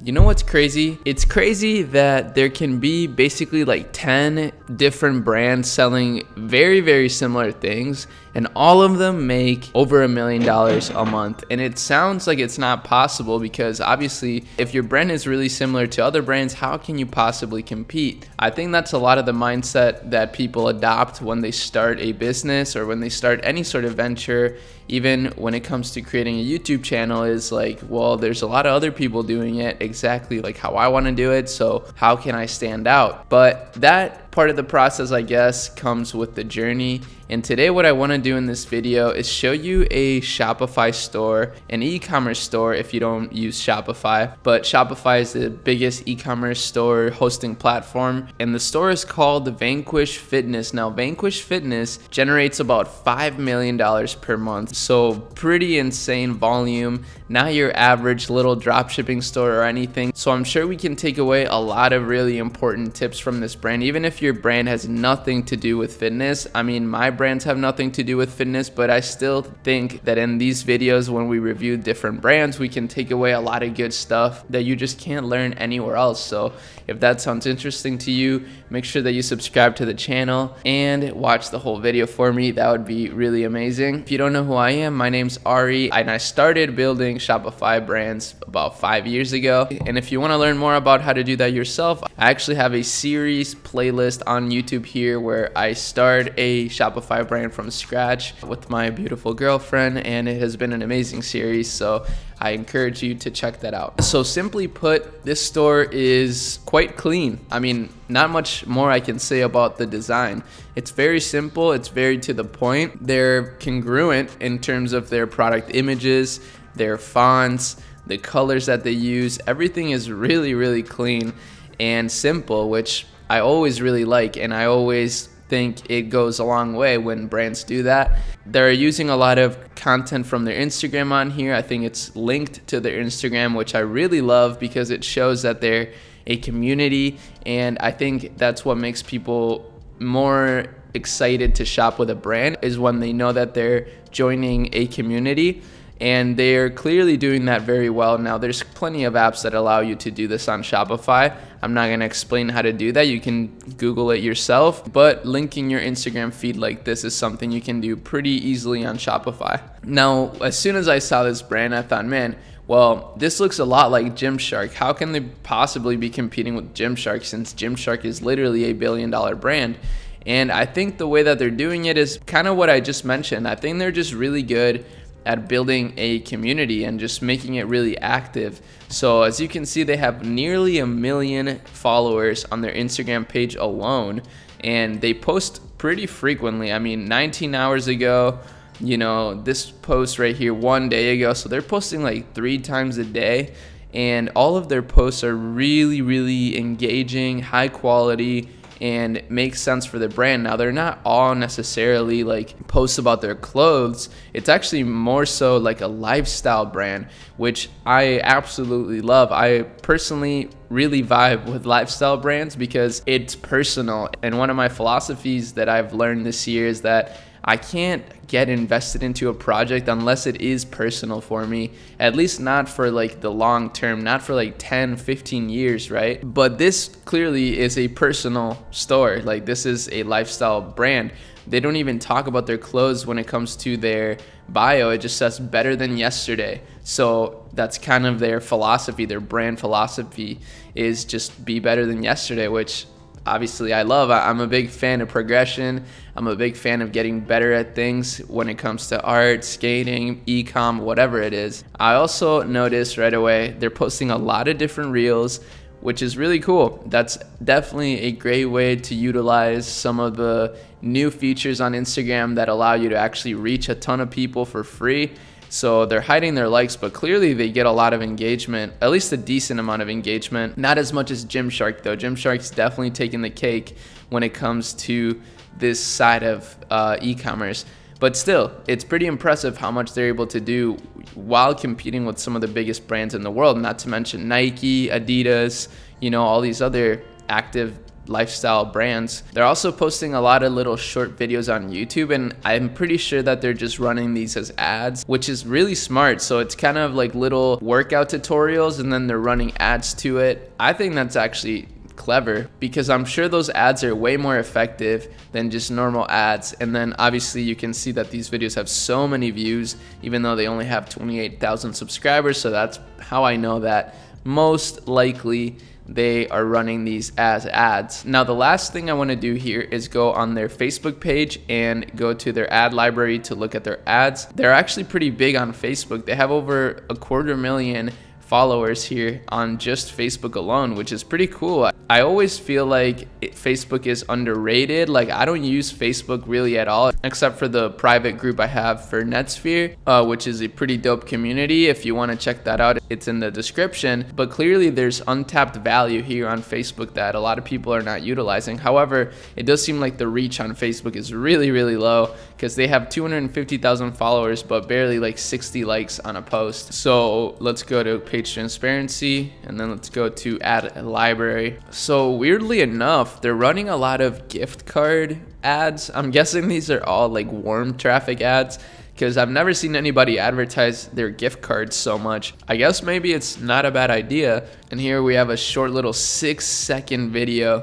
You know what's crazy? It's crazy that there can be basically like 10 different brands selling very, very similar things, and all of them make over $1 million a month. And it sounds like it's not possible because obviously if your brand is really similar to other brands, how can you possibly compete? I think that's a lot of the mindset that people adopt when they start a business or when they start any sort of venture. Even when it comes to creating a YouTube channel, is like, well, there's a lot of other people doing it exactly like how I want to do it, so how can I stand out? But that part of the process, I guess, comes with the journey. And today what I want to do in this video is show you a Shopify store, an e-commerce store if you don't use Shopify. But Shopify is the biggest e-commerce store hosting platform, and the store is called Vanquish Fitness. Now, Vanquish Fitness generates about $5 million per month, so pretty insane volume. Not your average little dropshipping store or anything. So I'm sure we can take away a lot of really important tips from this brand, even if your brand has nothing to do with fitness. I mean, my brands have nothing to do with fitness, but I still think that in these videos, when we review different brands, we can take away a lot of good stuff that you just can't learn anywhere else. So if that sounds interesting to you, make sure that you subscribe to the channel and watch the whole video for me. That would be really amazing. If you don't know who I am, my name's Arie, and I started building Shopify brands about 5 years ago. And if you want to learn more about how to do that yourself, I actually have a series playlist on YouTube here where I start a Shopify brand from scratch with my beautiful girlfriend, and it has been an amazing series, so I encourage you to check that out. So simply put, this store is quite clean. I mean, not much more I can say about the design. It's very simple, it's very to the point. They're congruent in terms of their product images, their fonts, the colors that they use. Everything is really, really clean and simple, which I always really like, and I always think it goes a long way when brands do that. They're using a lot of content from their Instagram on here. I think it's linked to their Instagram, which I really love because it shows that they're a community, and I think that's what makes people more excited to shop with a brand, is when they know that they're joining a community. And they're clearly doing that very well. Now, there's plenty of apps that allow you to do this on Shopify. I'm not going to explain how to do that. You can Google it yourself. But linking your Instagram feed like this is something you can do pretty easily on Shopify. Now, as soon as I saw this brand, I thought, man, well, this looks a lot like Gymshark. How can they possibly be competing with Gymshark, since Gymshark is literally a $1 billion brand? And I think the way that they're doing it is kind of what I just mentioned. I think they're just really good at building a community and just making it really active. So as you can see, they have nearly 1 million followers on their Instagram page alone, and they post pretty frequently. I mean, 19 hours ago, you know, this post right here 1 day ago, so they're posting like 3 times a day, and all of their posts are really, really engaging, high quality, and makes sense for the brand. Now, they're not all necessarily like posts about their clothes. It's actually more so like a lifestyle brand, which I absolutely love. I personally really vibe with lifestyle brands because it's personal. And one of my philosophies that I've learned this year is that I can't get invested into a project unless it is personal for me, at least not for like the long term, not for like 10, 15 years, right? But this clearly is a personal store. Like, this is a lifestyle brand. They don't even talk about their clothes when it comes to their bio. It just says better than yesterday. So that's kind of their philosophy. Their brand philosophy is just be better than yesterday, which obviously I love. I'm a big fan of progression. I'm a big fan of getting better at things when it comes to art, skating, e-com, whatever it is. I also noticed right away they're posting a lot of different reels, which is really cool. That's definitely a great way to utilize some of the new features on Instagram that allow you to actually reach a ton of people for free. So they're hiding their likes, but clearly they get a lot of engagement, at least a decent amount of engagement. Not as much as Gymshark though. Gymshark's definitely taking the cake when it comes to this side of e-commerce. But still, it's pretty impressive how much they're able to do while competing with some of the biggest brands in the world, not to mention Nike, Adidas, you know, all these other active lifestyle brands. They're also posting a lot of little short videos on YouTube, and I'm pretty sure that they're just running these as ads, which is really smart. So it's kind of like little workout tutorials and then they're running ads to it. I think that's actually clever, because I'm sure those ads are way more effective than just normal ads. And then obviously you can see that these videos have so many views even though they only have 28,000 subscribers. So that's how I know that most likely they are running these as ads. Now the last thing I want to do here is go on their Facebook page and go to their ad library to look at their ads. They're actually pretty big on Facebook. They have over 250,000 followers here on just Facebook alone, which is pretty cool. I always feel like Facebook is underrated. Like, I don't use Facebook really at all, except for the private group I have for Netsphere, which is a pretty dope community. If you want to check that out, it's in the description. But clearly there's untapped value here on Facebook that a lot of people are not utilizing. However, it does seem like the reach on Facebook is really, really low, because they have 250,000 followers but barely like 60 likes on a post. So let's go to page transparency, and then let's go to ad library. So weirdly enough, they're running a lot of gift card ads. I'm guessing these are all like warm traffic ads, because I've never seen anybody advertise their gift cards so much. I guess maybe it's not a bad idea. And here we have a short little 6-second video,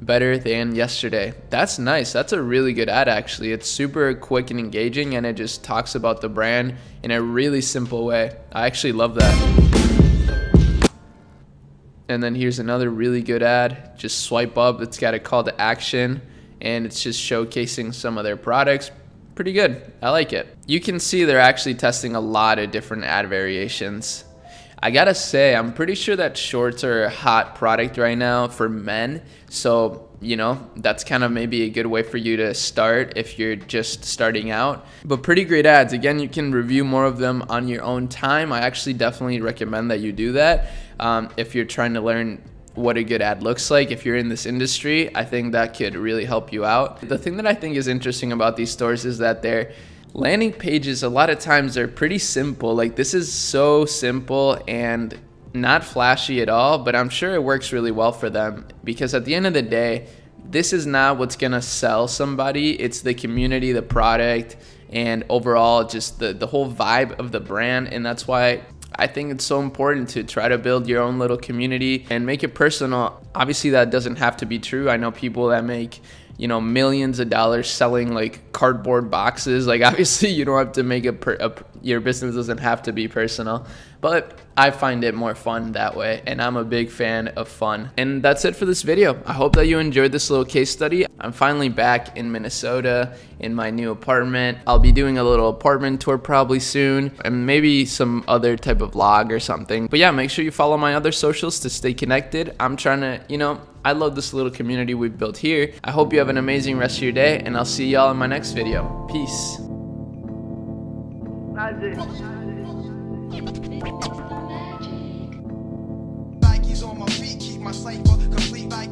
better than yesterday. That's nice. That's a really good ad actually. It's super quick and engaging, and it just talks about the brand in a really simple way. I actually love that. And then here's another really good ad. Just swipe up. It's got a call to action, and it's just showcasing some of their products. Pretty good. I like it. You can see they're actually testing a lot of different ad variations. I gotta say, I'm pretty sure that shorts are a hot product right now for men. So, you know, that's kind of maybe a good way for you to start if you're just starting out. But pretty great ads. Again, you can review more of them on your own time. I actually definitely recommend that you do that if you're trying to learn what a good ad looks like. If you're in this industry, I think that could really help you out. The thing that I think is interesting about these stores is that their landing pages, a lot of times, they're pretty simple. Like, this is so simple and not flashy at all, but I'm sure it works really well for them, because at the end of the day, this is not what's gonna sell somebody. It's the community, the product, and overall just the whole vibe of the brand. And that's why I think it's so important to try to build your own little community and make it personal. Obviously that doesn't have to be true. I know people that make, you know, millions of dollars selling like cardboard boxes. Like, obviously you don't have to make your business doesn't have to be personal, but I find it more fun that way, and I'm a big fan of fun. And that's it for this video. I hope that you enjoyed this little case study. I'm finally back in Minnesota in my new apartment. I'll be doing a little apartment tour probably soon, and maybe some other type of vlog or something. But yeah, make sure you follow my other socials to stay connected. I'm trying to, you know, I love this little community we've built here. I hope you have an amazing rest of your day, and I'll see y'all in my next video. Peace. Nike's on my feet, keep my cipher complete like